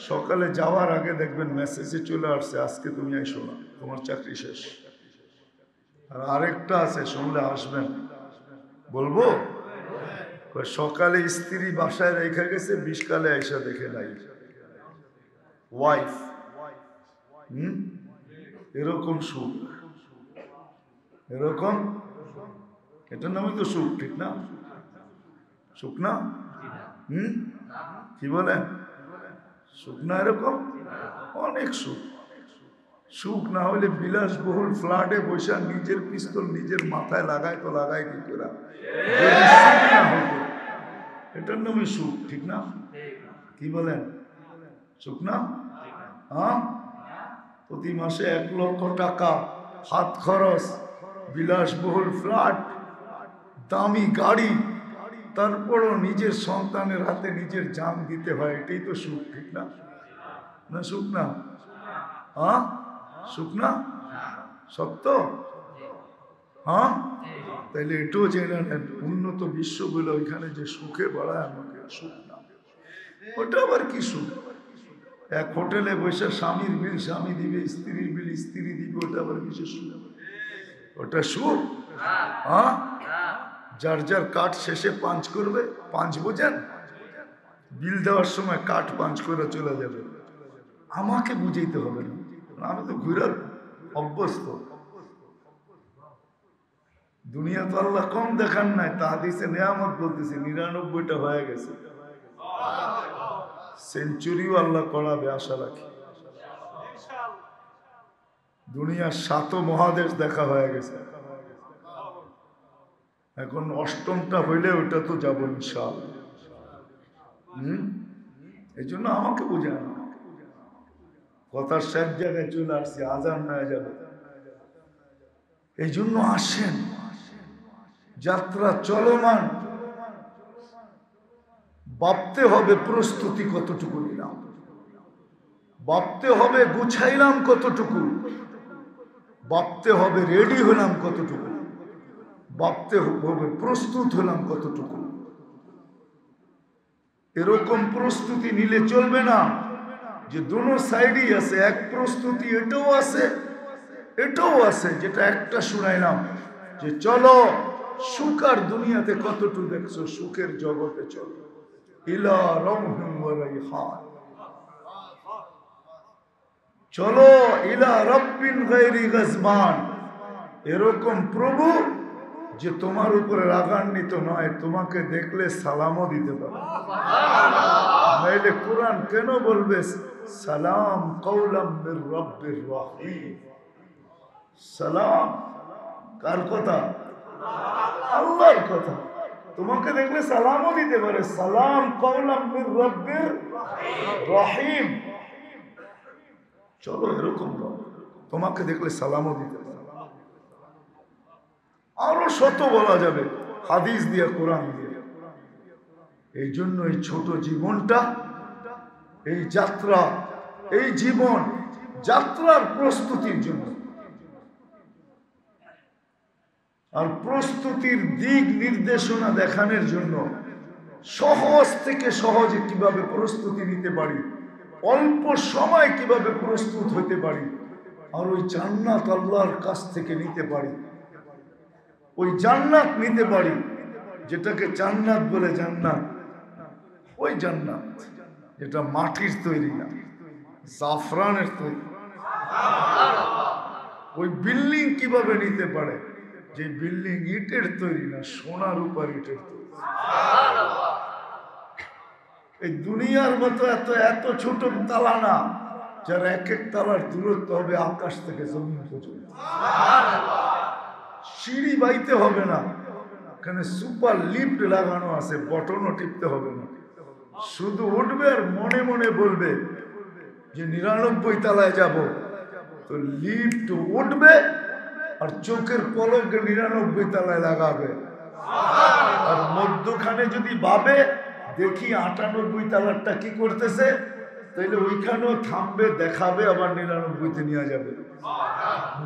সকালে যাওয়ার আগে দেখবেন মেসেজে চলে আসছে আজকে তুমি আইসো না, তোমার চাকরি শেষ। আর আরেকটা আছে, শুনলে আসবেন, বলবো। সকালে স্ত্রী বাসায় রেখে গেছে, বিকালে আইসা দেখে নাই ওয়াইফ। এরকম সুখ, এরকম, এটার নামই তো সুখ, ঠিক না? সুখ না? কি বলেন? সুখ না? এরকম অনেক সুখ। সুখ না হলে বিলাসবহুল ফ্ল্যাটে বসে নিজের পিস্তল নিজের মাথায় লাগায় তো লাগায় কি করে? এটার নামই সুখ, ঠিক না? কি বলেন? সুখ না? হ্যাঁ, প্রতি মাসে 1 লক্ষ টাকা হাত খরচ, বিলাসবহুল ফ্ল্যাট, দামি গাড়ি, তারপরও নিজের সন্তানের হাতে নিজের জান দিতে হয়। এটাই তো সুখ, ঠিক না? না সুখ না? হ্যাঁ, সুখ না? সত্য? হ্যাঁ, তাইলে এটাও জেনে নেন, উন্নত বিশ্বগুলো ওইখানে যে সুখে বাড়ায় আমাকে, সুখ না। ওটা আবার কি সুখ? এক হোটেলে বসে স্বামীর বিল স্বামী দিবে, স্ত্রীর বিল স্ত্রী দিবে, ওটা আবার কিসের সুখ? ওটা সুখ? হ্যাঁ, যার যার কাঠ শেষে পাঞ্চ করবে। পাঞ্চ বোঝেন? বিল দেওয়ার সময় কাঠ পাঞ্চ করে চলে যাবে। আমাকে বুঝাইতে হবে না, আমি তো ঘুরার অভ্যস্ত। দুনিয়া তো আল্লাহ কম দেখান নাই, তা হাদিসে নেয়ামত বলতেছি। 99টা হয়ে গেছে, সেঞ্চুরিও আল্লাহ করাবে আশা রাখি। দুনিয়ার 7 মহাদেশ দেখা হয়ে গেছে, এখন 8টা হইলে ওইটা তো যাবো ইনশাআল্লাহ। এই জন্য আমাকে বুঝায় না, কথার শেষ জায়গায় চলে আসছে, আজান হয়ে যাবে। এই জন্য আসেন, যাত্রা চলমান। ভাবতে হবে প্রস্তুতি কতটুকু নিলাম, ভাবতে হবে গুছাইলাম কতটুকু, ভাবতে হবে রেডি হলাম কতটুকু, ভাবতে হবে প্রস্তুত হলাম কতটুকু। এরকম প্রস্তুতি নিলে চলবে না যে দোনো সাইডই আছে। এক প্রস্তুতি এটাও আছে, এটাও আছে, যেটা একটা শুনাইলাম যে চলো সুখ আর দুনিয়াতে কতটুকু দেখছো, সুখের জগতে চলো। ইলা রাউহিন ওয়া রাইহান, চলো ইলা রাব্বিন গায়রি গাজবান। এরকম প্রভু যে তোমার উপরে রাগান্বিত নয়, তোমাকে দেখলে সালামও দিতে পারে। নাইলে কোরআন কেন বলবে সালাম কওলাম মির রাব্বির রহিম? সালাম কার কথা? আল্লাহর কথা। তোমাকে দেখলে সালামও দিতে পারে। সালাম কওলাম মির রাব্বির রহিম। চলো এরকম তোমাকে দেখলে সালামও দিতে পারে। আরো শত বলা যাবে হাদিস দিয়ে, কোরআন দিয়ে। এই জন্য এই ছোট জীবনটা, এই যাত্রা, এই জীবন যাত্রার প্রস্তুতির জন্য, আর প্রস্তুতির দিক নির্দেশনা দেখানোর জন্য সহজ থেকে সহজে কিভাবে প্রস্তুতি নিতে পারি, অল্প সময় কিভাবে প্রস্তুত হতে পারি, আর ওই জান্নাত আল্লাহর কাছ থেকে নিতে পারি, ওই জান্নাত নিতে পারি যেটাকে জান্নাত বলে। জান্নাত ওই জান্নাত যেটা মাটির তৈরি না, জাফরানের তৈরি। ওই বিল্ডিং কিভাবে নিতে পারে, যে বিল্ডিং ইটের তৈরি না, সোনার উপর ইটের তৈরি। এই দুনিয়ার মতো এত এত ছোট তালা না, যার এক এক তালার দূরত্ব হবে আকাশ থেকে জমিন পর্যন্ত। সিঁড়ি বাইতে হবে না, এখানে সুপার লিফট লাগানো আছে, বটনও টিপতে হবে না, শুধু উঠবে আর মনে মনে বলবে যে 99 তলায় যাব, তো লিফট উঠবে আর চোখের পলকে 99 তলায় লাগাবে। আর মধ্যখানে যদি ভাবে দেখি 98 তলারটা কি করতেছে, তাইলে ওইখানেও থামবে, দেখাবে, আবার 99-তে নিয়ে যাবে।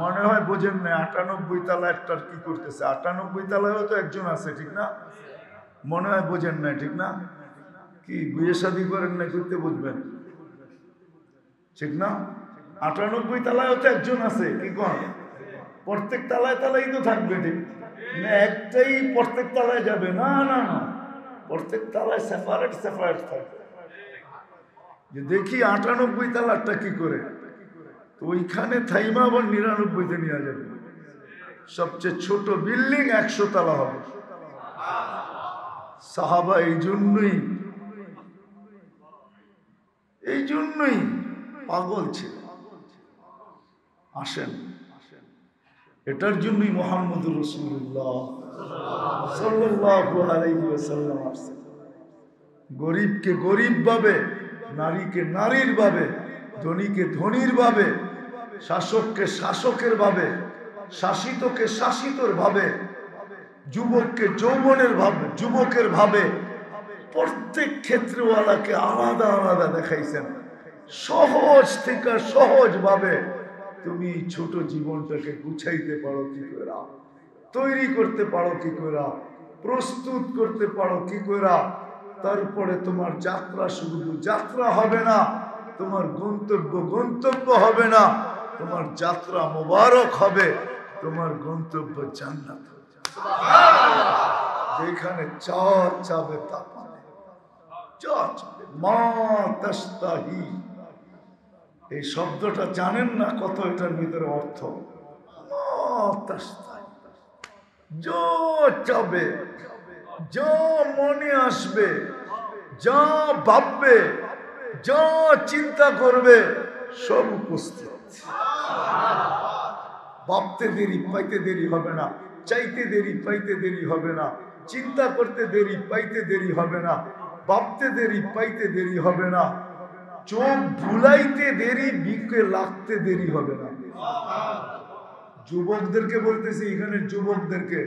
মনে হয় বোঝেন না 98 তলাটার কি করতেছে। 98 তলায়ও তো একজন আছে, ঠিক না? মনে হয় বোঝেন না, ঠিক না? কি বিয়ে শাদী করেন না, করতে বুঝবেন, ঠিক না? 98 তলায়ও তো একজন আছে, কি কন? প্রত্যেক তালায় তালাই তো থাকবে, ঠিক না? একটাই প্রত্যেক তালায় যাবে না, না না, প্রত্যেক তালায় সেপারেট সেপারেট থাকবে। যে দেখি 98 তালারটা কি করে, তো ওইখানে থাইমা আবার 99-তে নিয়ে যাবে। সবচেয়ে ছোট বিল্ডিং 100 তলা হবে। সাহাবা এই জন্যই পাগল ছিল। আসেন, এটার জন্যই মুহাম্মদুর রাসূলুল্লাহ সাল্লাল্লাহু আলাইহি ওয়াসাল্লাম আসছেন। গরিবকে গরিব ভাবে, নারীকে নারীর ভাবে, ধনীকে ধনীর ভাবে, শাসককে শাসকের ভাবে, শাসিতকে শাসিতর ভাবে, যুবককে যৌবনের ভাবে, যুবকের ভাবে, প্রত্যেক ক্ষেত্রওয়ালাকে আলাদা আলাদা দেখাইছেন। সহজ থেকে সহজ ভাবে তুমি ছোট জীবনটাকে গুছাইতে পারো কি করে, তৈরি করতে পারো কি করে, প্রস্তুত করতে পারো কি করে, তারপরে তোমার যাত্রা শুধু যাত্রা হবে না, তোমার গন্তব্য গন্তব্য হবে না, তোমার যাত্রা মোবারক হবে, তোমার গন্তব্য জান্নাত হবে। যেখানে চার চাবে তা পাবে, চার চাবে। মা তাস্তাহি, এই শব্দটা জানেন না কত এটার ভিতরে অর্থ। মা তাস্তাহি, যা চাবে, যা মনে আসবে, যা ভাববে, যা চিন্তা করবে, সব উপস্থিত। ভাবতে দেরি পাইতে দেরি হবে না, চাইতে দেরি পাইতে দেরি হবে না, চিন্তা করতে দেরি পাইতে দেরি হবে না, ভাবতে দেরি পাইতে দেরি হবে না, চোখ ভুলাইতে দেরি বিকে লাগতে দেরি হবে না। যুবকদেরকে বলতেছি, এখানে যুবকদেরকে,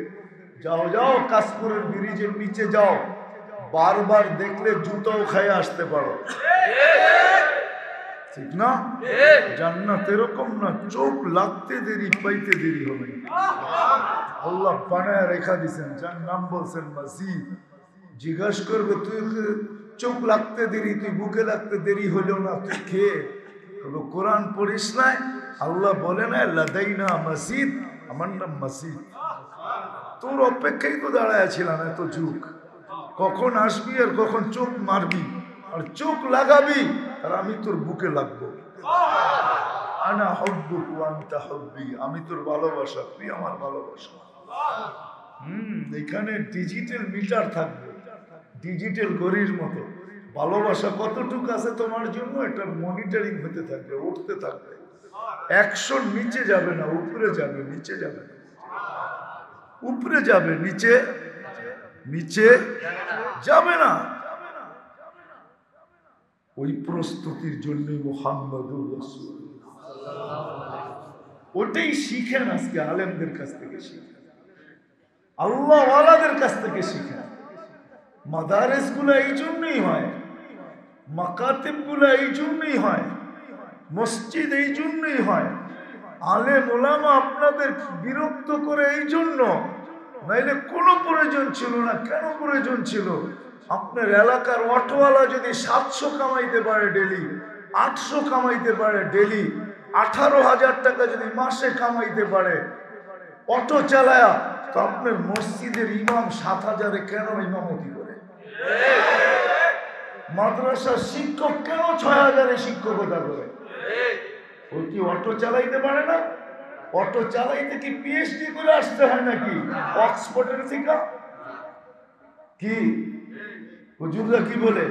যাও যাও কাশপুরের ব্রিজের নিচে যাও, বারবার দেখলে জুতাও খায় আসতে পারো, ঠিক না? জান্নাত এরকম না, চোখ লাগতে দেরি পাইতে দেরি হবে। আল্লাহ বানায় রেখা দিছেন, যার নাম বলছেন মসজিদ। জিজ্ঞাসা করবে তুই চোখ লাগতে দেরি, তুই বুকে লাগতে দেরি হলো না, তুই খেয়ে কোরআন পড়িস নাই? আল্লাহ বলে না লাদাইনা মসজিদ, আমার নাম মসজিদ। তোর অপেক্ষাই তো দাঁড়ায় ছিলাম এত যুগ, কখন আসবি আর কখন চোখ মারবি আর চোখ লাগাবি, আর আমি তোর বুকে লাগবো। আনা হব্বুক ওয়া আনতা হব্বি, আমি তোর ভালোবাসা, তুই আমার ভালোবাসা। এখানে ডিজিটাল মিটার থাকবে, ডিজিটাল ঘড়ির মতো। ভালোবাসা কতটুকু আছে তোমার জন্য, এটা মনিটরিং হতে থাকবে, উঠতে থাকবে। 100 নিচে যাবে না, উপরে যাবে, নিচে যাবে না, উপরে যাবে, নিচে নিচে যাবে না। ওই প্রস্তুতির জন্য মুহাম্মদুর রাসূলুল্লাহ, ওটাই শিখেন আজকে আলেমদের কাছ থেকে, শিখেন আল্লাহ ওয়ালাদের কাছ থেকে, শিখেন। মাদারেস গুলো এই জন্যই হয়, মাকাতিব গুলো এই জন্যই হয়, মসজিদ এই জন্যই হয়। আলেম ওলামা আপনাদের বিরক্ত করে এই জন্য, নাইলে কোনো প্রয়োজন ছিল না। কেন প্রয়োজন ছিল? আপনার এলাকার অটোওয়ালা যদি 700 কামাইতে পারে ডেলি, 800 কামাইতে পারে ডেলি, 18,000 টাকা যদি মাসে কামাইতে পারে অটো চালায়া, তো আপনার মসজিদের ইমাম 7,000-এ কেন ইমামতি করে? মাদ্রাসার শিক্ষক কেন 6,000-এ শিক্ষকতা করে? ও কি অটো চালাইতে পারে না? অটো চালাইতে কি পিএইচডি করে আসতে হয় নাকি অক্সফোর্ডের থেকে? কি হুজুররা কি বলে,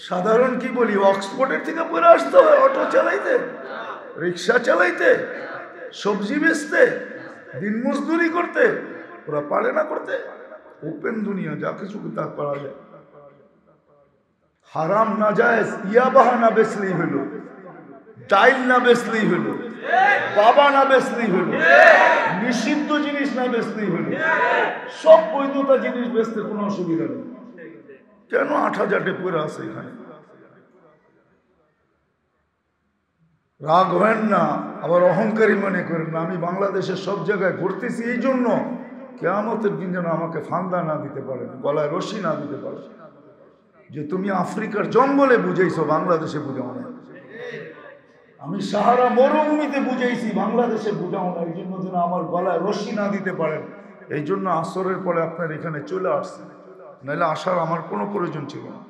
সাধারণ কি বলি, অক্সফোর্ডের থেকে পড়ে আসতে হয় অটো চালাইতে, রিক্সা চালাইতে, সবজি বেচতে, দিন মজদুরি করতে? ওরা পারে না করতে? ওপেন দুনিয়া, যা কিছু তা করা যায়। হারাম না জায়েজ ইয়াবাহা না বেচলেই হলো, ডাইল না বেচলেই হলো, বাবা না বেচলেই হলো, নিষিদ্ধ জিনিস না বেচলেই হলো, সব বৈধতা জিনিস বেচতে কোনো অসুবিধা নেই। কেন 8,000-এ পড়ে আছে এখানে? রাগ হবেন না, আবার অহংকারী মনে করেন না। আমি বাংলাদেশের সব জায়গায় ঘুরতেছি এই জন্য, কিয়ামতের দিন যেন আমাকে ফান্দা না দিতে পারেন, গলায় রশি না দিতে পারেন, যে তুমি আফ্রিকার জঙ্গলে বুঝাইছো, বাংলাদেশে বুঝাও না। আমি সাহারা মরুভূমিতে বুঝাইছি, বাংলাদেশে বুঝাও না। এই জন্য যেন আমার গলায় রশি না দিতে পারেন, এই জন্য আসরের পরে আপনার এখানে চলে আসছে। নাহলে আসার আমার কোনো প্রয়োজন ছিল না,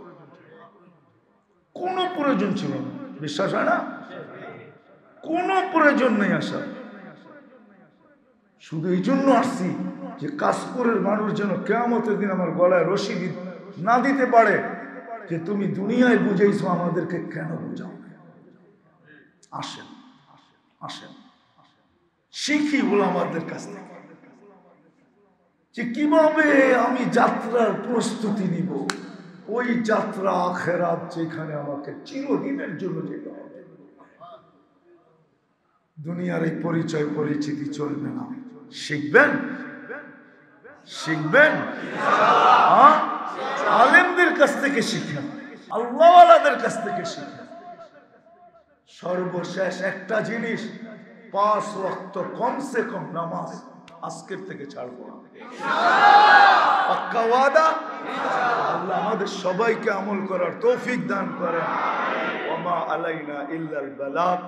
কোনো প্রয়োজন ছিল না। বিশ্বাস হয় না? কোনো প্রয়োজন নেই আসার। শুধু এই জন্য আসছি যে কাশপুরের মানুষ যেন কিয়ামতের দিন আমার গলায় রশি না দিতে পারে, যে তুমি দুনিয়ায় বুঝাইছো, আমাদেরকে কেন বুঝাও? আসেন আসেন শিখি ওলামাদের কাছ থেকে যে কিভাবে আমি যাত্রার প্রস্তুতি নিব। ওই যাত্রা আখিরাত, যেখানে আমাকে চিরদিনের জন্য যেতে হবে। দুনিয়ার এই পরিচয় পরিচিতি চলবে না। শিখবেন, শিখবেন, আলেমদের কাছ থেকে শিখেন, আল্লাহওয়ালাদের কাছ থেকে শিখেন। সর্বশেষ একটা জিনিস, 5 ওয়াক্ত কমসে কম নামাজ আজকের থেকে ছাড়বো না। পাক্কা ওয়াদা? আল্লাহ আমাদের সবাইকে আমল করার তৌফিক দান করেন। ওয়া মা আলাইনা ইল্লাল বালাগ।